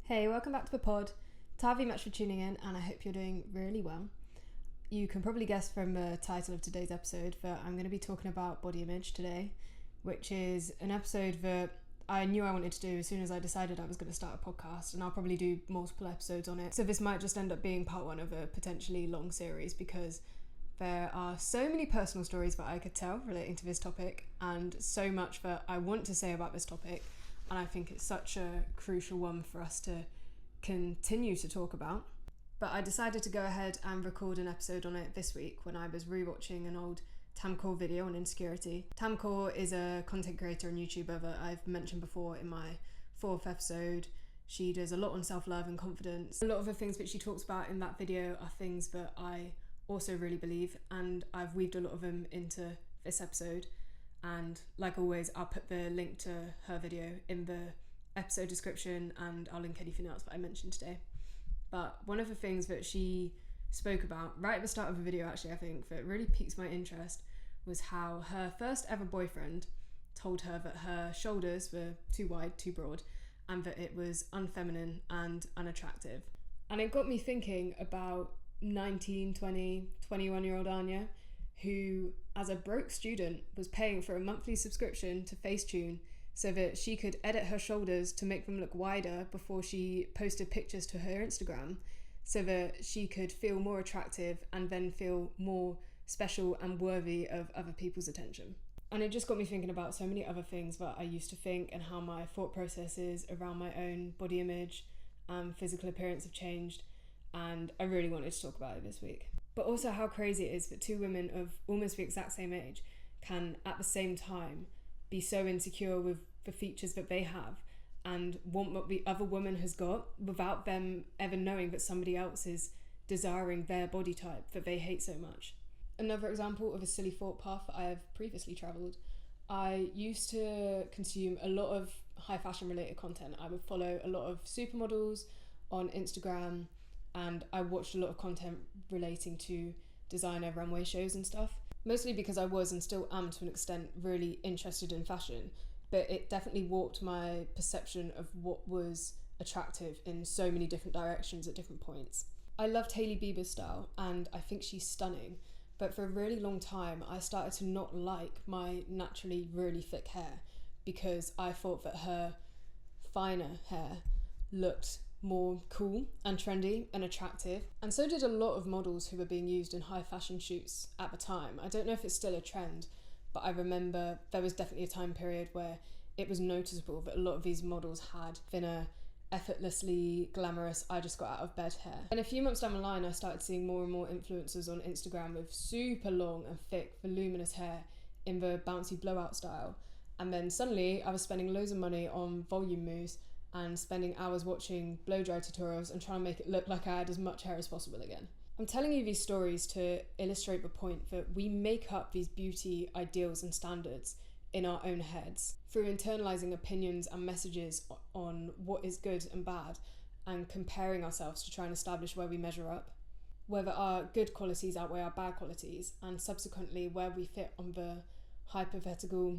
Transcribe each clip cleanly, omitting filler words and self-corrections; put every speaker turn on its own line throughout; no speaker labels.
Hey, welcome back to the pod. Tavi, much for tuning in, and I hope you're doing really well. You can probably guess from the title of today's episode that I'm going to be talking about body image today, which is an episode that I knew I wanted to do as soon as I decided I was going to start a podcast, and I'll probably do multiple episodes on it. So this might just end up being part one of a potentially long series because there are so many personal stories that I could tell relating to this topic, and so much that I want to say about this topic. And I think it's such a crucial one for us to continue to talk about. But I decided to go ahead and record an episode on it this week when I was rewatching an old Tam Kaur video on insecurity. Tam Kaur is a content creator and YouTuber that I've mentioned before in my 4th episode. She does a lot on self-love and confidence. A lot of the things that she talks about in that video are things that I also really believe, and I've weaved a lot of them into this episode. And like always, I'll put the link to her video in the episode description, and I'll link anything else that I mentioned today. But one of the things that she spoke about right at the start of the video, actually, I think, that really piqued my interest was how her first ever boyfriend told her that her shoulders were too wide, too broad, and that it was unfeminine and unattractive. And it got me thinking about 19, 20, 21-year-old Anya, who, as a broke student, was paying for a monthly subscription to Facetune so that she could edit her shoulders to make them look wider before she posted pictures to her Instagram, so that she could feel more attractive and then feel more special and worthy of other people's attention. And it just got me thinking about so many other things that I used to think, and how my thought processes around my own body image and physical appearance have changed, and I really wanted to talk about it this week. But also how crazy it is that two women of almost the exact same age can at the same time be so insecure with the features that they have and want what the other woman has got without them ever knowing that somebody else is desiring their body type that they hate so much. Another example of a silly thought path that I have previously travelled, I used to consume a lot of high fashion related content. I would follow a lot of supermodels on Instagram, and I watched a lot of content relating to designer runway shows and stuff, mostly because I was and still am to an extent really interested in fashion, but it definitely warped my perception of what was attractive in so many different directions at different points. I loved Hailey Bieber's style, and I think she's stunning, but for a really long time I started to not like my naturally really thick hair because I thought that her finer hair looked more cool and trendy and attractive, and so did a lot of models who were being used in high fashion shoots at the time. I don't know if it's still a trend, but I remember there was definitely a time period where it was noticeable that a lot of these models had thinner, effortlessly glamorous I just got out of bed hair. And a few months down the line I started seeing more and more influencers on Instagram with super long and thick voluminous hair in the bouncy blowout style, and then suddenly I was spending loads of money on volume mousse and spending hours watching blow dry tutorials and trying to make it look like I had as much hair as possible again. I'm telling you these stories to illustrate the point that we make up these beauty ideals and standards in our own heads through internalizing opinions and messages on what is good and bad, and comparing ourselves to try and establish where we measure up, whether our good qualities outweigh our bad qualities, and subsequently where we fit on the hypothetical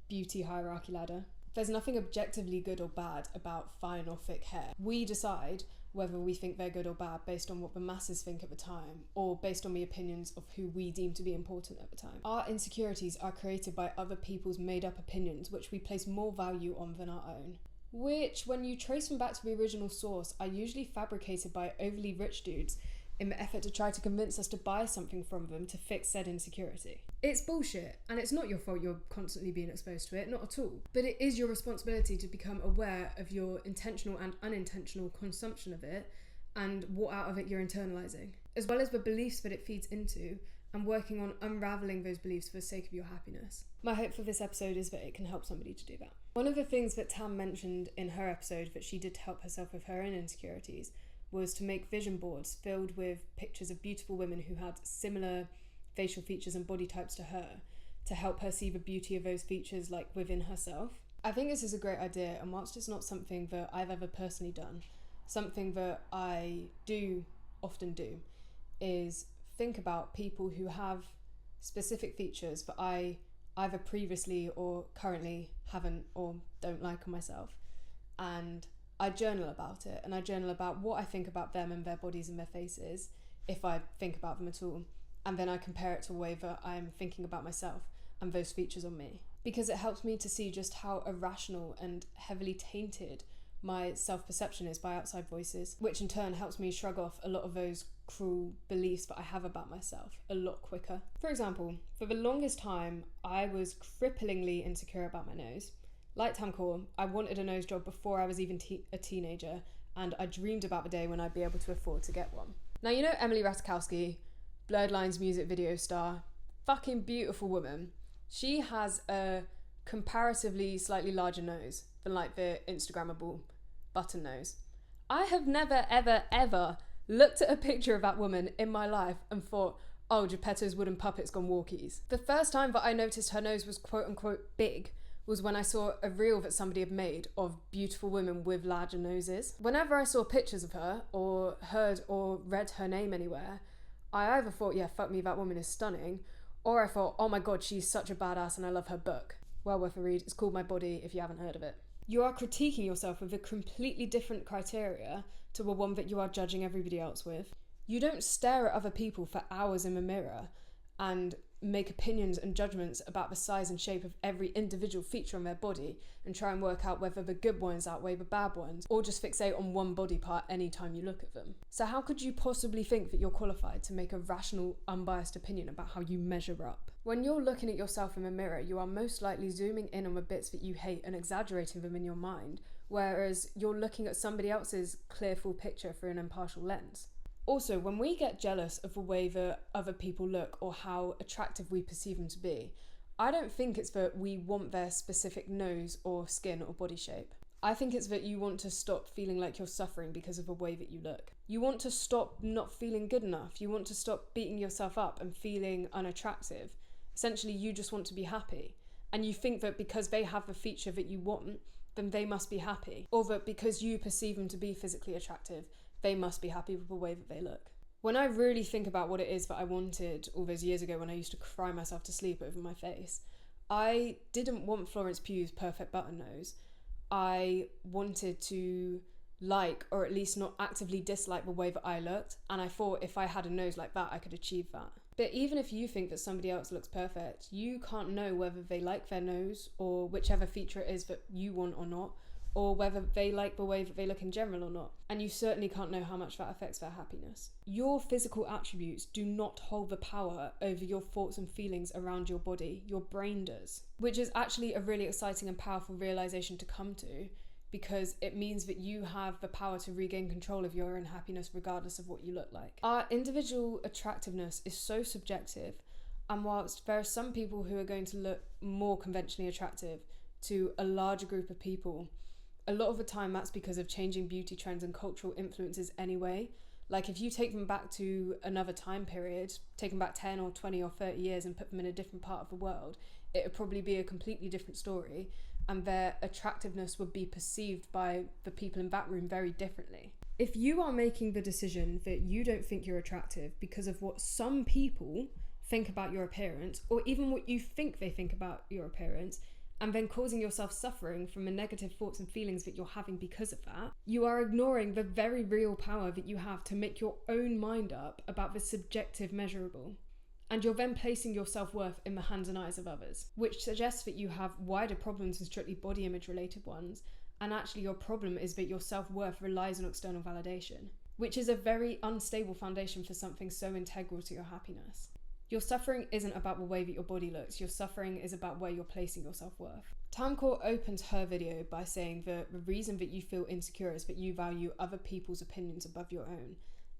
beauty hierarchy ladder. There's nothing objectively good or bad about fine or thick hair. We decide whether we think they're good or bad based on what the masses think at the time, or based on the opinions of who we deem to be important at the time. Our insecurities are created by other people's made-up opinions, which we place more value on than our own, which, when you trace them back to the original source, are usually fabricated by overly rich dudes in the effort to try to convince us to buy something from them to fix said insecurity. It's bullshit, and it's not your fault you're constantly being exposed to it, not at all. But it is your responsibility to become aware of your intentional and unintentional consumption of it, and what out of it you're internalizing, as well as the beliefs that it feeds into, and working on unraveling those beliefs for the sake of your happiness. My hope for this episode is that it can help somebody to do that. One of the things that Tam mentioned in her episode that she did to help herself with her own insecurities was to make vision boards filled with pictures of beautiful women who had similar facial features and body types to her, to help her see the beauty of those features like within herself. I think this is a great idea, and whilst it's not something that I've ever personally done, something that I do often do is think about people who have specific features that I either previously or currently haven't or don't like on myself, and I journal about it, and I journal about what I think about them and their bodies and their faces, if I think about them at all. And then I compare it to a way that I'm thinking about myself and those features on me. Because it helps me to see just how irrational and heavily tainted my self-perception is by outside voices, which in turn helps me shrug off a lot of those cruel beliefs that I have about myself a lot quicker. For example, for the longest time, I was cripplingly insecure about my nose. Like Tam Kaur, I wanted a nose job before I was even a teenager, and I dreamed about the day when I'd be able to afford to get one. Now, you know Emily Ratajkowski, Blurred Lines music video star, fucking beautiful woman. She has a comparatively slightly larger nose than like the Instagrammable button nose. I have never, ever, ever looked at a picture of that woman in my life and thought, oh, Geppetto's wooden puppet's gone walkies. The first time that I noticed her nose was quote unquote big was when I saw a reel that somebody had made of beautiful women with larger noses. Whenever I saw pictures of her or heard or read her name anywhere, I either thought, yeah, fuck me, that woman is stunning, or I thought, oh my god, she's such a badass and I love her book. Well worth a read. It's called My Body if you haven't heard of it. You are critiquing yourself with a completely different criteria to the one that you are judging everybody else with. You don't stare at other people for hours in the mirror and make opinions and judgments about the size and shape of every individual feature on their body and try and work out whether the good ones outweigh the bad ones, or just fixate on one body part anytime you look at them. So how could you possibly think that you're qualified to make a rational, unbiased opinion about how you measure up? When you're looking at yourself in the mirror, you are most likely zooming in on the bits that you hate and exaggerating them in your mind, whereas you're looking at somebody else's clear, full picture through an impartial lens. Also, when we get jealous of the way that other people look or how attractive we perceive them to be, I don't think it's that we want their specific nose or skin or body shape. I think it's that you want to stop feeling like you're suffering because of the way that you look. You want to stop not feeling good enough. You want to stop beating yourself up and feeling unattractive. Essentially, you just want to be happy. And you think that because they have the feature that you want, then they must be happy. Or that because you perceive them to be physically attractive, they must be happy with the way that they look. When I really think about what it is that I wanted all those years ago when I used to cry myself to sleep over my face, I didn't want Florence Pugh's perfect button nose. I wanted to like, or at least not actively dislike the way that I looked, and I thought if I had a nose like that, I could achieve that. But even if you think that somebody else looks perfect, you can't know whether they like their nose or whichever feature it is that you want or not, or whether they like the way that they look in general or not. And you certainly can't know how much that affects their happiness. Your physical attributes do not hold the power over your thoughts and feelings around your body. Your brain does. Which is actually a really exciting and powerful realization to come to, because it means that you have the power to regain control of your own happiness regardless of what you look like. Our individual attractiveness is so subjective, and whilst there are some people who are going to look more conventionally attractive to a larger group of people, a lot of the time that's because of changing beauty trends and cultural influences anyway. Like if you take them back to another time period, take them back 10 or 20 or 30 years and put them in a different part of the world, it would probably be a completely different story, and their attractiveness would be perceived by the people in that room very differently. If you are making the decision that you don't think you're attractive because of what some people think about your appearance, or even what you think they think about your appearance, and then causing yourself suffering from the negative thoughts and feelings that you're having because of that, you are ignoring the very real power that you have to make your own mind up about the subjective measurable. And you're then placing your self-worth in the hands and eyes of others, which suggests that you have wider problems than strictly body image related ones, and actually your problem is that your self-worth relies on external validation, which is a very unstable foundation for something so integral to your happiness. Your suffering isn't about the way that your body looks, your suffering is about where you're placing your self-worth. Tam Kaur opens her video by saying that the reason that you feel insecure is that you value other people's opinions above your own.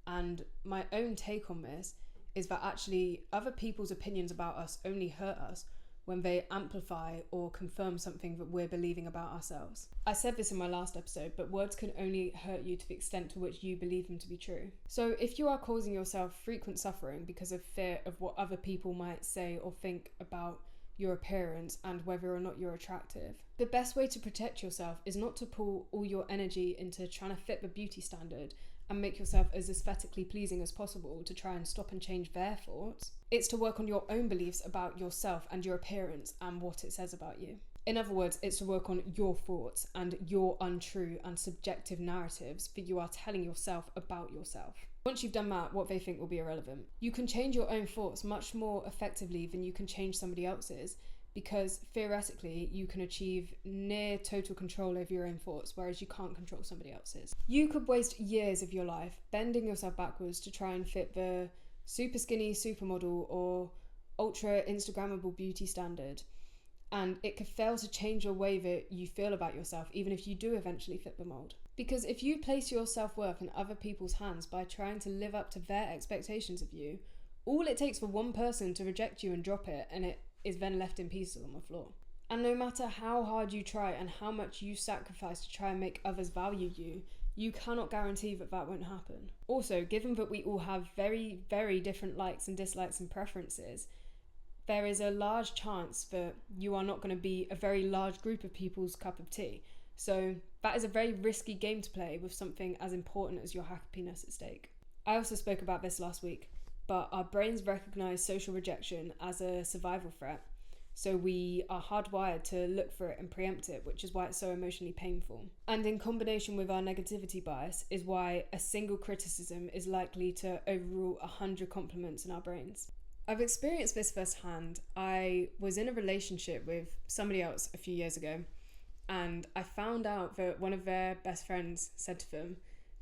And my own take on this is that actually other people's opinions about us only hurt us when they amplify or confirm something that we're believing about ourselves. I said this in my last episode, but words can only hurt you to the extent to which you believe them to be true. So if you are causing yourself frequent suffering because of fear of what other people might say or think about your appearance and whether or not you're attractive, the best way to protect yourself is not to pull all your energy into trying to fit the beauty standard and make yourself as aesthetically pleasing as possible to try and stop and change their thoughts. It's to work on your own beliefs about yourself and your appearance and what it says about you. In other words, it's to work on your thoughts and your untrue and subjective narratives that you are telling yourself about yourself. Once you've done that, what they think will be irrelevant. You can change your own thoughts much more effectively than you can change somebody else's, because theoretically you can achieve near total control over your own thoughts, whereas you can't control somebody else's. You could waste years of your life bending yourself backwards to try and fit the super skinny supermodel or ultra Instagrammable beauty standard, and it could fail to change your way that you feel about yourself, even if you do eventually fit the mold. Because if you place your self-worth in other people's hands by trying to live up to their expectations of you, all it takes for one person to reject you and drop it, and it is then left in pieces on the floor. And no matter how hard you try and how much you sacrifice to try and make others value you, you cannot guarantee that that won't happen. Also, given that we all have very, very different likes and dislikes and preferences, there is a large chance that you are not going to be a very large group of people's cup of tea. So that is a very risky game to play with something as important as your happiness at stake. I also spoke about this last week, but our brains recognize social rejection as a survival threat. So we are hardwired to look for it and preempt it, which is why it's so emotionally painful. And in combination with our negativity bias is why a single criticism is likely to overrule 100 compliments in our brains. I've experienced this firsthand. I was in a relationship with somebody else a few years ago, and I found out that one of their best friends said to them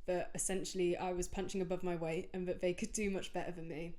that essentially I was punching above my weight and that they could do much better than me.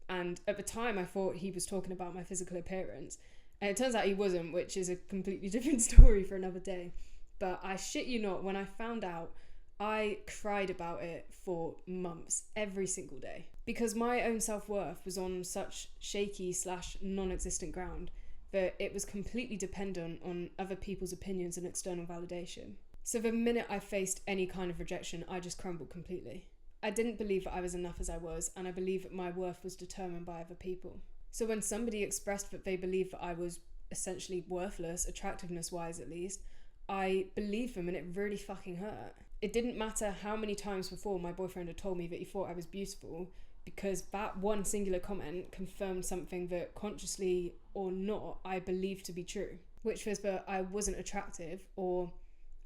And at the time I thought he was talking about my physical appearance, and it turns out he wasn't, which is a completely different story for another day. But I shit you not, when I found out, I cried about it for months, every single day, because my own self-worth was on such shaky / non-existent ground that it was completely dependent on other people's opinions and external validation. So the minute I faced any kind of rejection, I just crumbled completely. I didn't believe that I was enough as I was, and I believed that my worth was determined by other people. So when somebody expressed that they believed that I was essentially worthless, attractiveness-wise at least, I believed them, and it really fucking hurt. It didn't matter how many times before my boyfriend had told me that he thought I was beautiful, because that one singular comment confirmed something that, consciously or not, I believed to be true, which was that I wasn't attractive, or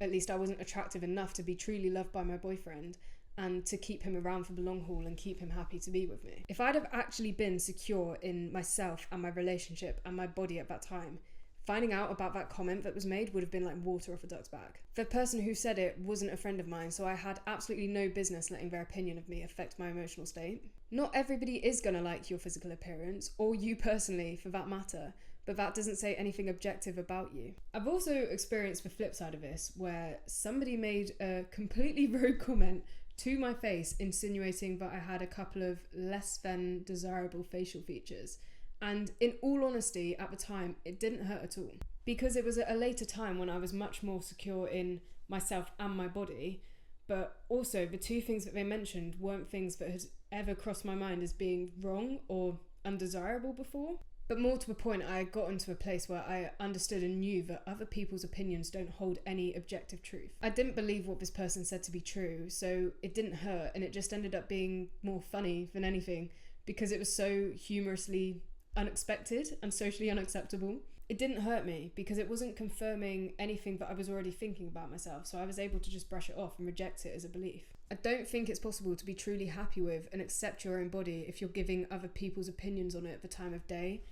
at least I wasn't attractive enough to be truly loved by my boyfriend and to keep him around for the long haul and keep him happy to be with me. If I'd have actually been secure in myself and my relationship and my body at that time, finding out about that comment that was made would have been like water off a duck's back. The person who said it wasn't a friend of mine, so I had absolutely no business letting their opinion of me affect my emotional state. Not everybody is gonna like your physical appearance, or you personally for that matter, but that doesn't say anything objective about you. I've also experienced the flip side of this, where somebody made a completely rogue comment to my face insinuating that I had a couple of less than desirable facial features. And in all honesty, at the time, it didn't hurt at all, because it was at a later time when I was much more secure in myself and my body. But also, the two things that they mentioned weren't things that had ever crossed my mind as being wrong or undesirable before. But more to the point, I had gotten to a place where I understood and knew that other people's opinions don't hold any objective truth. I didn't believe what this person said to be true, so it didn't hurt, and it just ended up being more funny than anything, because it was so humorously unexpected and socially unacceptable. It didn't hurt me because it wasn't confirming anything that I was already thinking about myself, so I was able to just brush it off and reject it as a belief. I don't think it's possible to be truly happy with and accept your own body if you're giving other people's opinions on it at the time of day,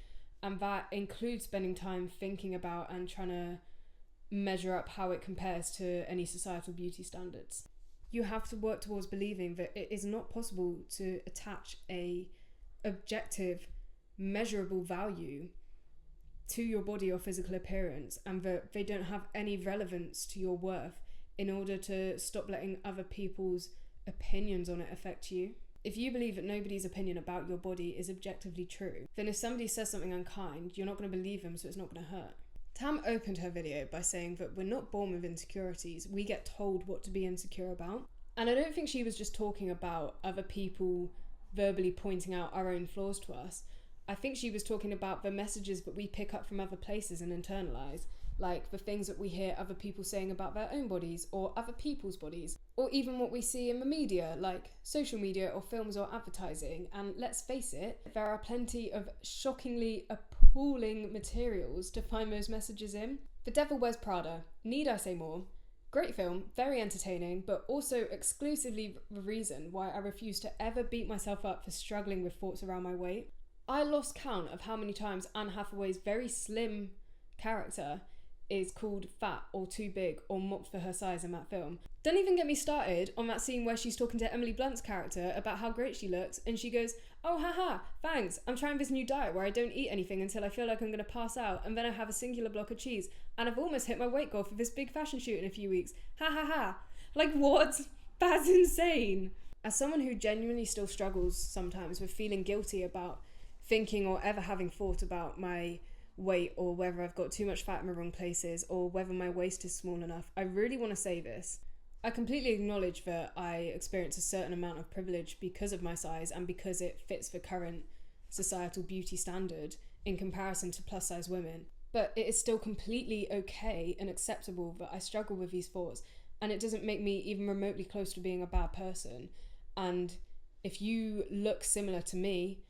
and that includes spending time thinking about and trying to measure up how it compares to any societal beauty standards. You have to work towards believing that it is not possible to attach a objective, measurable value to your body or physical appearance, and that they don't have any relevance to your worth, in order to stop letting other people's opinions on it affect you. If you believe that nobody's opinion about your body is objectively true, then if somebody says something unkind, you're not going to believe them, so it's not going to hurt. Tam opened her video by saying that we're not born with insecurities, we get told what to be insecure about. And I don't think she was just talking about other people verbally pointing out our own flaws to us. I think she was talking about the messages that we pick up from other places and internalise, like the things that we hear other people saying about their own bodies or other people's bodies, or even what we see in the media, like social media or films or advertising. And let's face it, there are plenty of shockingly appalling materials to find those messages in. The Devil Wears Prada. Need I say more? Great film, very entertaining, but also exclusively the reason why I refuse to ever beat myself up for struggling with thoughts around my weight. I lost count of how many times Anne Hathaway's very slim character is called fat or too big or mocked for her size in that film. Don't even get me started on that scene where she's talking to Emily Blunt's character about how great she looks, and she goes, "Oh, haha, thanks, I'm trying this new diet where I don't eat anything until I feel like I'm going to pass out, and then I have a singular block of cheese, and I've almost hit my weight goal for this big fashion shoot in a few weeks. Ha ha ha." Like, what? That's insane. As someone who genuinely still struggles sometimes with feeling guilty about thinking or ever having thought about my weight, or whether I've got too much fat in the wrong places, or whether my waist is small enough, I really want to say this. I completely acknowledge that I experience a certain amount of privilege because of my size and because it fits the current societal beauty standard in comparison to plus size women. But it is still completely okay and acceptable that I struggle with these thoughts, and it doesn't make me even remotely close to being a bad person. And if you look similar to me,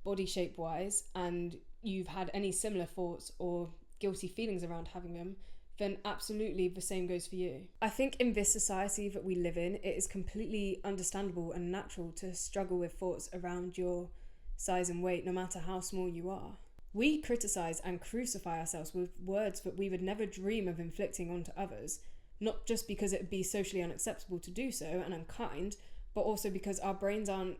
body shape wise, and you've had any similar thoughts or guilty feelings around having them, then absolutely the same goes for you. I think in this society that we live in, it is completely understandable and natural to struggle with thoughts around your size and weight, no matter how small you are. We criticize and crucify ourselves with words that we would never dream of inflicting onto others, not just because it would be socially unacceptable to do so and unkind, but also because our brains aren't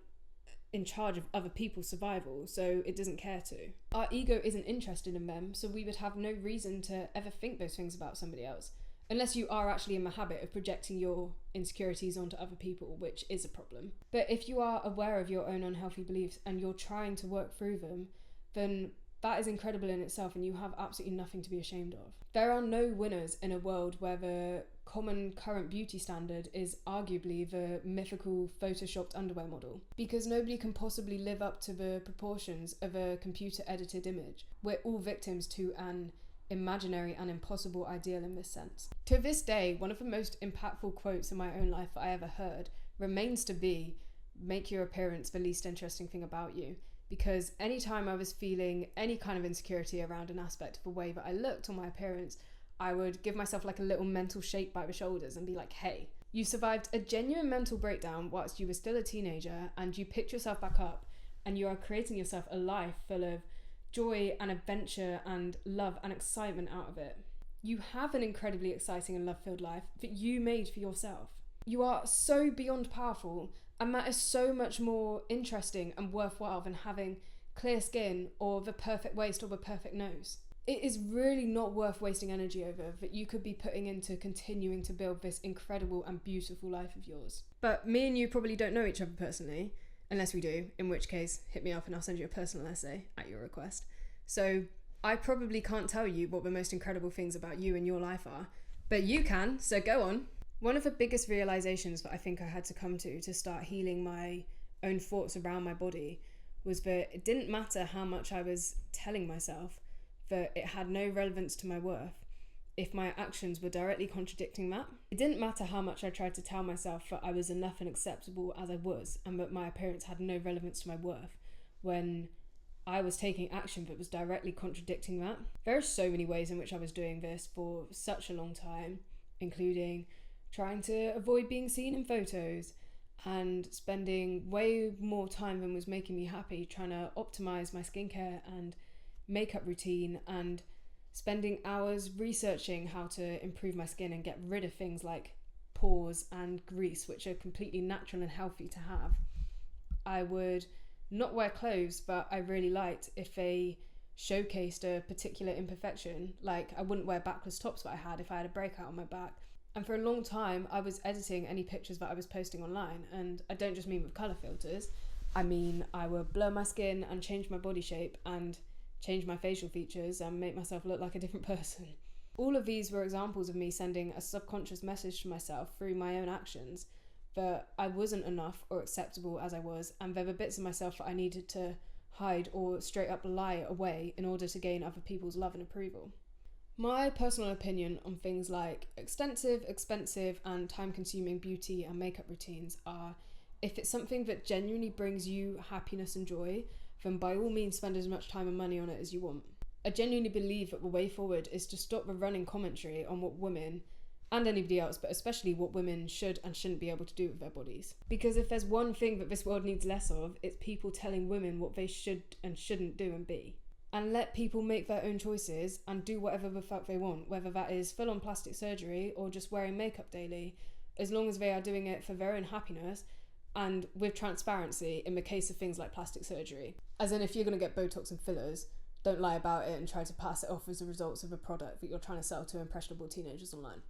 in charge of other people's survival, so it doesn't care to. Our ego isn't interested in them, so we would have no reason to ever think those things about somebody else, unless you are actually in the habit of projecting your insecurities onto other people, which is a problem. But if you are aware of your own unhealthy beliefs and you're trying to work through them, then that is incredible in itself, and you have absolutely nothing to be ashamed of. There are no winners in a world where the common current beauty standard is arguably the mythical photoshopped underwear model, because nobody can possibly live up to the proportions of a computer edited image. We're all victims to an imaginary and impossible ideal in this sense. To this day, one of the most impactful quotes in my own life that I ever heard remains to be, "Make your appearance the least interesting thing about you." Because anytime I was feeling any kind of insecurity around an aspect of the way that I looked or my appearance, I would give myself like a little mental shake by the shoulders and be like, "Hey, you survived a genuine mental breakdown whilst you were still a teenager, and you picked yourself back up, and you are creating yourself a life full of joy and adventure and love and excitement out of it. You have an incredibly exciting and love-filled life that you made for yourself. You are so beyond powerful, and that is so much more interesting and worthwhile than having clear skin or the perfect waist or the perfect nose. It is really not worth wasting energy over that you could be putting into continuing to build this incredible and beautiful life of yours." But me and you probably don't know each other personally, unless we do, in which case hit me up and I'll send you a personal essay at your request. So I probably can't tell you what the most incredible things about you and your life are, but you can, so go on. One of the biggest realizations that I think I had to come to start healing my own thoughts around my body was that it didn't matter how much I was telling myself that it had no relevance to my worth if my actions were directly contradicting that. It didn't matter how much I tried to tell myself that I was enough and acceptable as I was, and that my appearance had no relevance to my worth, when I was taking action that was directly contradicting that. There are so many ways in which I was doing this for such a long time, including trying to avoid being seen in photos and spending way more time than was making me happy trying to optimize my skincare and makeup routine, and spending hours researching how to improve my skin and get rid of things like pores and grease, which are completely natural and healthy to have. I would not wear clothes that I really liked if they showcased a particular imperfection. Like, I wouldn't wear backless tops that I had if I had a breakout on my back. And for a long time, I was editing any pictures that I was posting online, and I don't just mean with colour filters. I mean, I would blur my skin and change my body shape and change my facial features and make myself look like a different person. All of these were examples of me sending a subconscious message to myself through my own actions that I wasn't enough or acceptable as I was, and there were bits of myself that I needed to hide or straight up lie away in order to gain other people's love and approval. My personal opinion on things like extensive, expensive, and time-consuming beauty and makeup routines are, if it's something that genuinely brings you happiness and joy, then by all means spend as much time and money on it as you want. I genuinely believe that the way forward is to stop the running commentary on what women, and anybody else, but especially what women should and shouldn't be able to do with their bodies. Because if there's one thing that this world needs less of, it's people telling women what they should and shouldn't do and be. And let people make their own choices and do whatever the fuck they want, whether that is full-on plastic surgery or just wearing makeup daily, as long as they are doing it for their own happiness and with transparency in the case of things like plastic surgery. As in, if you're going to get Botox and fillers, don't lie about it and try to pass it off as the results of a product that you're trying to sell to impressionable teenagers online.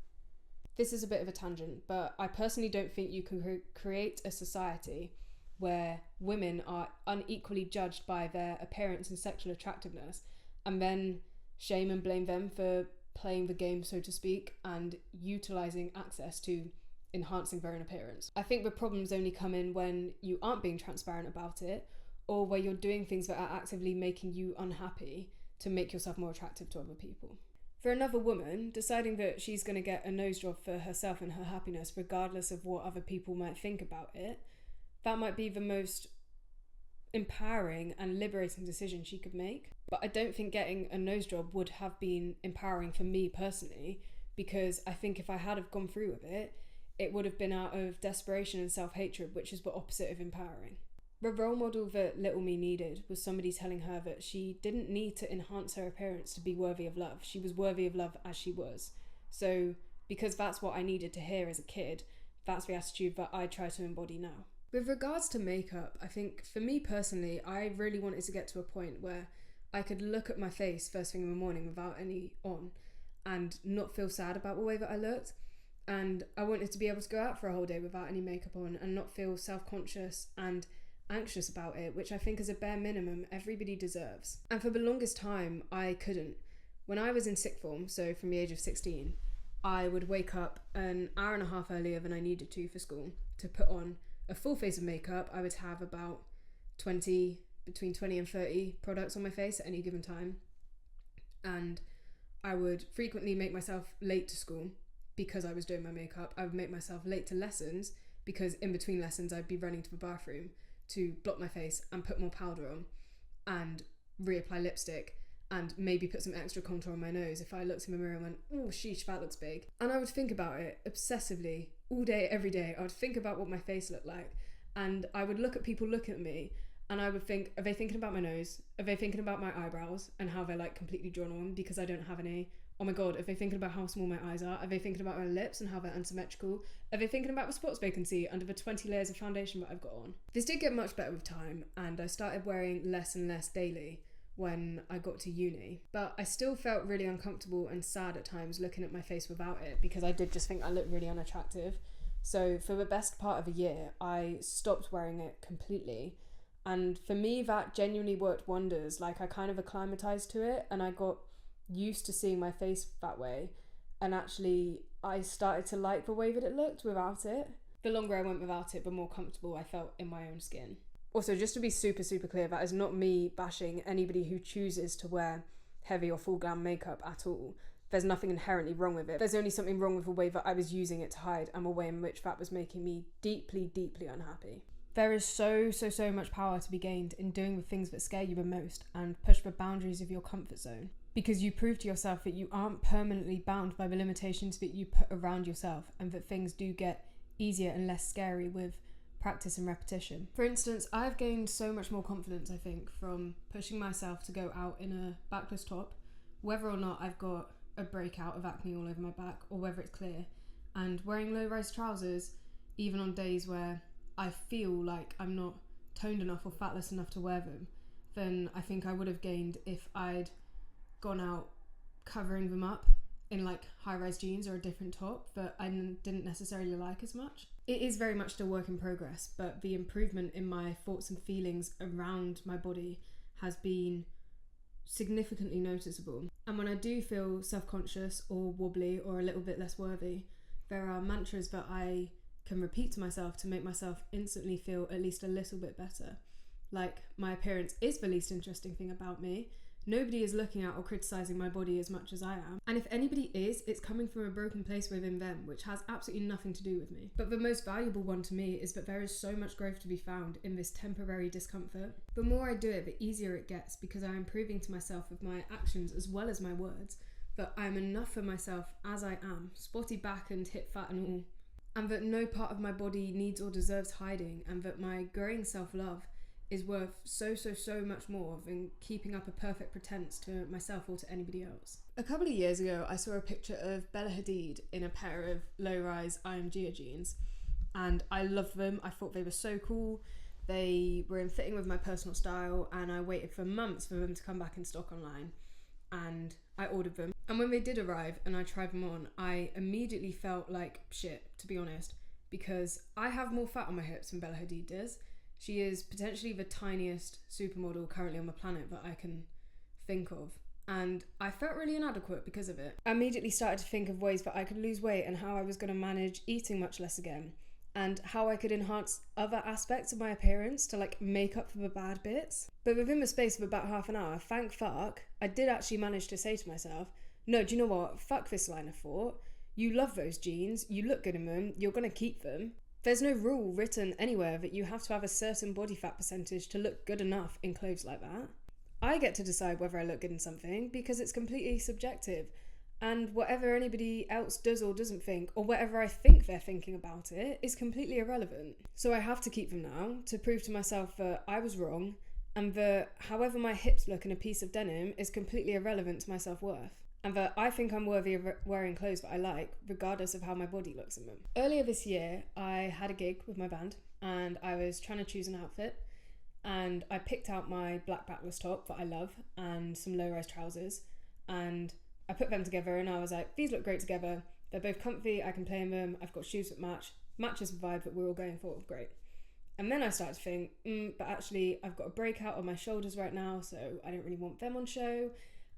This is a bit of a tangent, but I personally don't think you can create a society where women are unequally judged by their appearance and sexual attractiveness and then shame and blame them for playing the game, so to speak, and utilising access to enhancing their own appearance. I think the problems only come in when you aren't being transparent about it, or where you're doing things that are actively making you unhappy to make yourself more attractive to other people. For another woman, deciding that she's going to get a nose job for herself and her happiness, regardless of what other people might think about it, that might be the most empowering and liberating decision she could make. But I don't think getting a nose job would have been empowering for me personally, because I think if I had have gone through with it, it would have been out of desperation and self-hatred, which is the opposite of empowering. The role model that little me needed was somebody telling her that she didn't need to enhance her appearance to be worthy of love. She was worthy of love as she was. So, because that's what I needed to hear as a kid, that's the attitude that I try to embody now. With regards to makeup, I think for me personally, I really wanted to get to a point where I could look at my face first thing in the morning without any on and not feel sad about the way that I looked. And I wanted to be able to go out for a whole day without any makeup on and not feel self-conscious and anxious about it, which I think is a bare minimum everybody deserves. And for the longest time, I couldn't. When I was in sixth form, so from the age of 16, I would wake up an hour and a half earlier than I needed to for school to put on a full face of makeup. I would have about between 20 and 30 products on my face at any given time. And I would frequently make myself late to school because I was doing my makeup. I would make myself late to lessons because in between lessons I'd be running to the bathroom to block my face and put more powder on and reapply lipstick and maybe put some extra contour on my nose if I looked in the mirror and went, oh sheesh, that looks big. And I would think about it obsessively all day, every day. I would think about what my face looked like, and I would look at people looking at me and I would think, are they thinking about my nose? Are they thinking about my eyebrows and how they're like completely drawn on because I don't have any? Oh my god, are they thinking about how small my eyes are? Are they thinking about my lips and how they're unsymmetrical? Are they thinking about the spots they can see under the 20 layers of foundation that I've got on? This did get much better with time, and I started wearing less and less daily when I got to uni. But I still felt really uncomfortable and sad at times looking at my face without it, because I did just think I looked really unattractive. So for the best part of a year, I stopped wearing it completely. And for me, that genuinely worked wonders. Like, I kind of acclimatized to it and I got used to seeing my face that way, and actually I started to like the way that it looked without it. The longer I went without it, the more comfortable I felt in my own skin. Also, just to be super clear, that is not me bashing anybody who chooses to wear heavy or full glam makeup at all. There's nothing inherently wrong with it. There's only something wrong with the way that I was using it to hide and the way in which that was making me deeply unhappy. There is so much power to be gained in doing the things that scare you the most and push the boundaries of your comfort zone, because you prove to yourself that you aren't permanently bound by the limitations that you put around yourself, and that things do get easier and less scary with practice and repetition. For instance, I've gained so much more confidence, I think, from pushing myself to go out in a backless top, whether or not I've got a breakout of acne all over my back or whether it's clear, and wearing low-rise trousers even on days where I feel like I'm not toned enough or fatless enough to wear them, then I think I would have gained if I'd gone out covering them up in like high-rise jeans or a different top that I didn't necessarily like as much. It is very much still work in progress, but the improvement in my thoughts and feelings around my body has been significantly noticeable. And when I do feel self-conscious or wobbly or a little bit less worthy, there are mantras that I can repeat to myself to make myself instantly feel at least a little bit better. Like, my appearance is the least interesting thing about me. Nobody is looking at or criticising my body as much as I am. And if anybody is, it's coming from a broken place within them, which has absolutely nothing to do with me. But the most valuable one to me is that there is so much growth to be found in this temporary discomfort. The more I do it, the easier it gets, because I am proving to myself with my actions as well as my words that I am enough for myself as I am, spotty back and hip fat and all, and that no part of my body needs or deserves hiding, and that my growing self-love is worth so much more than keeping up a perfect pretense to myself or to anybody else. A couple of years ago, I saw a picture of Bella Hadid in a pair of low-rise IMG jeans, and I loved them. I thought they were so cool. They were in fitting with my personal style, and I waited for months for them to come back in stock online, and I ordered them. And when they did arrive and I tried them on, I immediately felt like shit, to be honest, because I have more fat on my hips than Bella Hadid does. She is potentially the tiniest supermodel currently on the planet that I can think of. And I felt really inadequate because of it. I immediately started to think of ways that I could lose weight and how I was going to manage eating much less again. And how I could enhance other aspects of my appearance to make up for the bad bits. But within the space of about half an hour, thank fuck, I did actually manage to say to myself, no, do you know what? Fuck this line of thought. You love those jeans, you look good in them, you're going to keep them. There's no rule written anywhere that you have to have a certain body fat percentage to look good enough in clothes like that. I get to decide whether I look good in something because it's completely subjective, and whatever anybody else does or doesn't think, or whatever I think they're thinking about it, is completely irrelevant. So I have to keep them now to prove to myself that I was wrong, and that however my hips look in a piece of denim is completely irrelevant to my self-worth. And that I think I'm worthy of wearing clothes that I like, regardless of how my body looks in them. Earlier this year, I had a gig with my band, and I was trying to choose an outfit, and I picked out my black backless top that I love, and some low-rise trousers, and I put them together, and I was like, these look great together, they're both comfy, I can play in them, I've got shoes that matches the vibe that we're all going for, great. And then I started to think, but actually, I've got a breakout on my shoulders right now, so I don't really want them on show.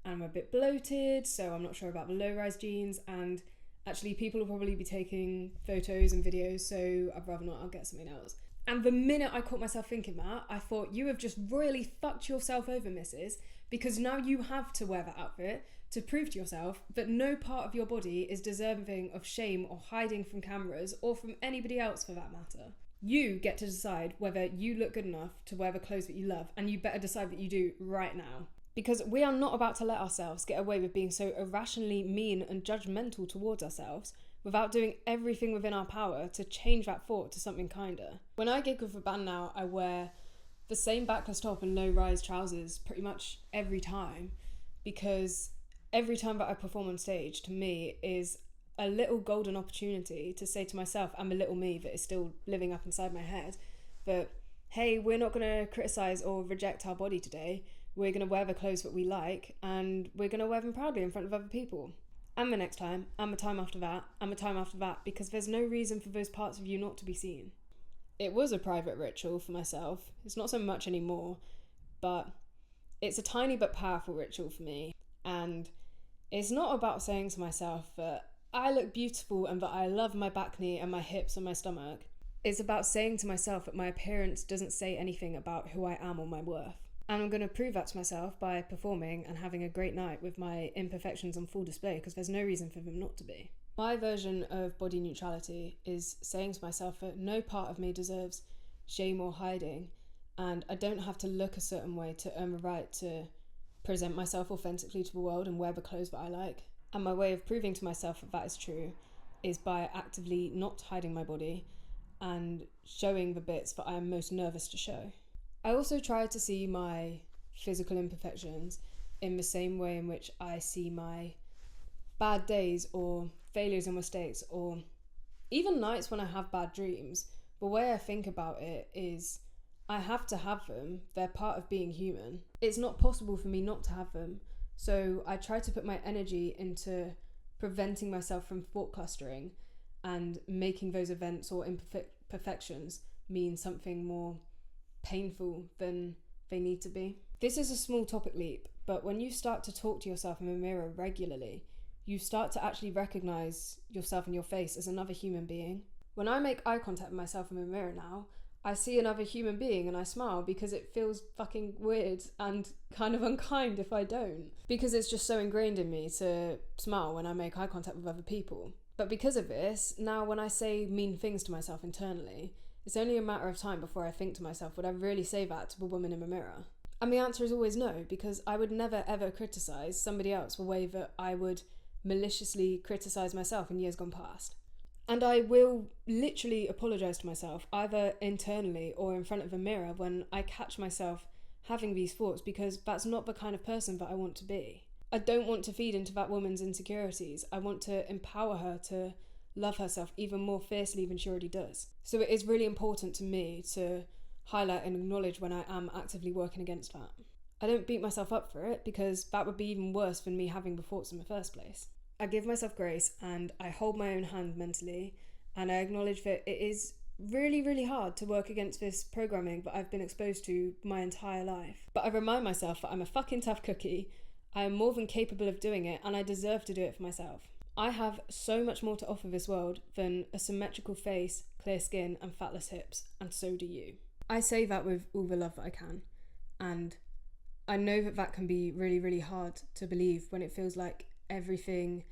I'm a bit bloated, so I'm not sure about the low-rise jeans, and actually people will probably be taking photos and videos, so I'd rather not, I'll get something else. And the minute I caught myself thinking that, I thought, you have just royally fucked yourself over, missus, because now you have to wear that outfit to prove to yourself that no part of your body is deserving of shame or hiding from cameras, or from anybody else for that matter. You get to decide whether you look good enough to wear the clothes that you love, and you better decide that you do right now. Because we are not about to let ourselves get away with being so irrationally mean and judgmental towards ourselves without doing everything within our power to change that thought to something kinder. When I gig with a band now, I wear the same backless top and low-rise trousers pretty much every time, because every time that I perform on stage, to me, is a little golden opportunity to say to myself, and the little me that is still living up inside my head, that, hey, we're not going to criticise or reject our body today. We're going to wear the clothes that we like, and we're going to wear them proudly in front of other people. And the next time, and the time after that, and the time after that, because there's no reason for those parts of you not to be seen. It was a private ritual for myself. It's not so much anymore, but it's a tiny but powerful ritual for me. And it's not about saying to myself that I look beautiful and that I love my back knee and my hips and my stomach. It's about saying to myself that my appearance doesn't say anything about who I am or my worth. And I'm going to prove that to myself by performing and having a great night with my imperfections on full display, because there's no reason for them not to be. My version of body neutrality is saying to myself that no part of me deserves shame or hiding, and I don't have to look a certain way to earn the right to present myself authentically to the world and wear the clothes that I like. And my way of proving to myself that that is true is by actively not hiding my body and showing the bits that I am most nervous to show. I also try to see my physical imperfections in the same way in which I see my bad days or failures and mistakes, or even nights when I have bad dreams. The way I think about it is I have to have them. They're part of being human. It's not possible for me not to have them. So I try to put my energy into preventing myself from thought clustering and making those events or imperfections mean something more painful than they need to be. This is a small topic leap, but when you start to talk to yourself in the mirror regularly, you start to actually recognize yourself in your face as another human being. When I make eye contact with myself in the mirror now, I see another human being and I smile because it feels fucking weird and kind of unkind if I don't. Because it's just so ingrained in me to smile when I make eye contact with other people. But because of this, now when I say mean things to myself internally, it's only a matter of time before I think to myself, would I really say that to a woman in a mirror? And the answer is always no, because I would never ever criticise somebody else the way that I would maliciously criticise myself in years gone past. And I will literally apologise to myself, either internally or in front of a mirror, when I catch myself having these thoughts, because that's not the kind of person that I want to be. I don't want to feed into that woman's insecurities. I want to empower her to love herself even more fiercely than she already does. So it is really important to me to highlight and acknowledge when I am actively working against that. I don't beat myself up for it, because that would be even worse than me having the thoughts in the first place. I give myself grace and I hold my own hand mentally, and I acknowledge that it is really, really hard to work against this programming that I've been exposed to my entire life. But I remind myself that I'm a fucking tough cookie, I am more than capable of doing it, and I deserve to do it for myself. I have so much more to offer this world than a symmetrical face, clear skin and fatless hips, and so do you. I say that with all the love that I can, and I know that that can be really, really hard to believe when it feels like everything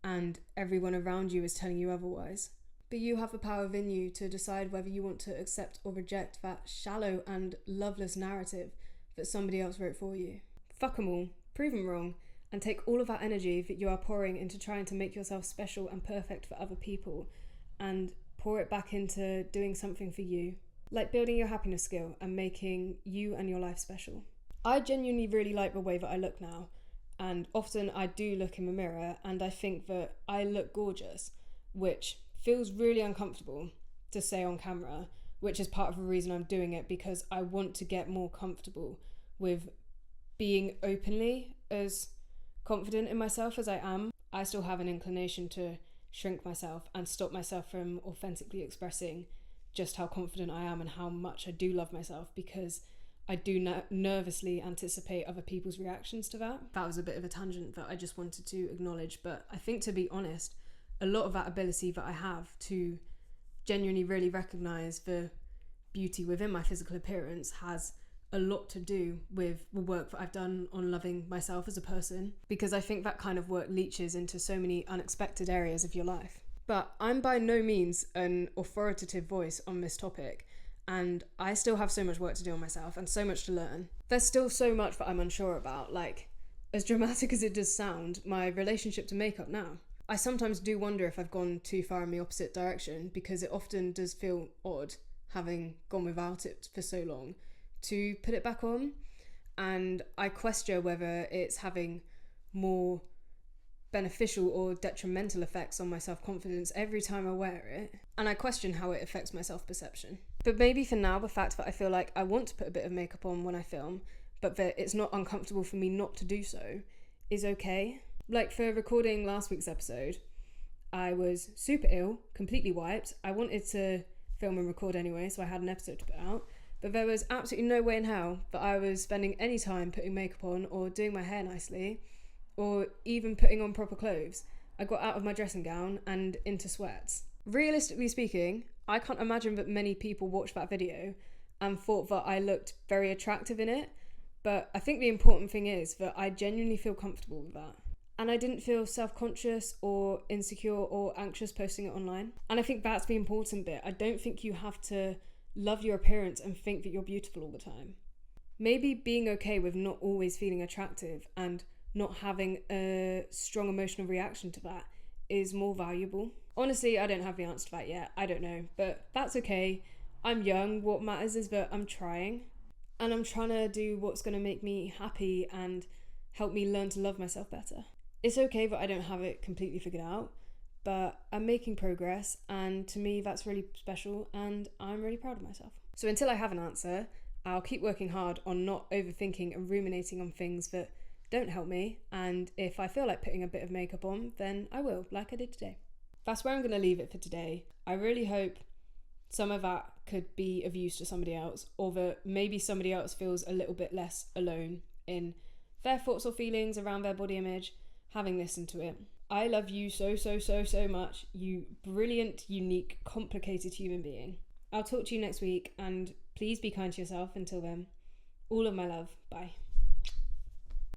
and everyone around you is telling you otherwise. But you have the power within you to decide whether you want to accept or reject that shallow and loveless narrative that somebody else wrote for you. Fuck them all, prove them wrong, and take all of that energy that you are pouring into trying to make yourself special and perfect for other people, and pour it back into doing something for you, like building your happiness skill and making you and your life special. I genuinely really like the way that I look now, and often I do look in the mirror and I think that I look gorgeous, which feels really uncomfortable to say on camera, which is part of the reason I'm doing it, because I want to get more comfortable with being openly as confident in myself as I am. I still have an inclination to shrink myself and stop myself from authentically expressing just how confident I am and how much I do love myself, because I do nervously anticipate other people's reactions to that. That was a bit of a tangent that I just wanted to acknowledge, but I think, to be honest, a lot of that ability that I have to genuinely really recognise the beauty within my physical appearance has a lot to do with the work that I've done on loving myself as a person, because I think that kind of work leaches into so many unexpected areas of your life. But I'm by no means an authoritative voice on this topic, and I still have so much work to do on myself and so much to learn. There's still so much that I'm unsure about, like, as dramatic as it does sound, my relationship to makeup now. I sometimes do wonder if I've gone too far in the opposite direction, because it often does feel odd, having gone without it for so long, to put it back on. And I question whether it's having more beneficial or detrimental effects on my self-confidence every time I wear it, and I question how it affects my self-perception. But maybe for now, the fact that I feel like I want to put a bit of makeup on when I film, but that it's not uncomfortable for me not to do so, is okay. Like for recording last week's episode, I was super ill, completely wiped. I wanted to film and record anyway, so I had an episode to put out, but there was absolutely no way in hell that I was spending any time putting makeup on or doing my hair nicely, or even putting on proper clothes. I got out of my dressing gown and into sweats. Realistically speaking, I can't imagine that many people watched that video and thought that I looked very attractive in it, but I think the important thing is that I genuinely feel comfortable with that. And I didn't feel self-conscious or insecure or anxious posting it online. And I think that's the important bit. I don't think you have to love your appearance and think that you're beautiful all the time. Maybe being okay with not always feeling attractive and not having a strong emotional reaction to that is more valuable. Honestly, I don't have the answer to that yet. I don't know, but that's okay. I'm young. What matters is that I'm trying, and I'm trying to do what's going to make me happy and help me learn to love myself better. It's okay that I don't have it completely figured out, but I'm making progress, and to me that's really special, and I'm really proud of myself. So until I have an answer, I'll keep working hard on not overthinking and ruminating on things that don't help me, and if I feel like putting a bit of makeup on, then I will, like I did today. That's where I'm going to leave it for today. I really hope some of that could be of use to somebody else, or that maybe somebody else feels a little bit less alone in their thoughts or feelings around their body image, having listened to it. I love you so much, you brilliant, unique, complicated human being. I'll talk to you next week, and please be kind to yourself until then. All of my love. Bye.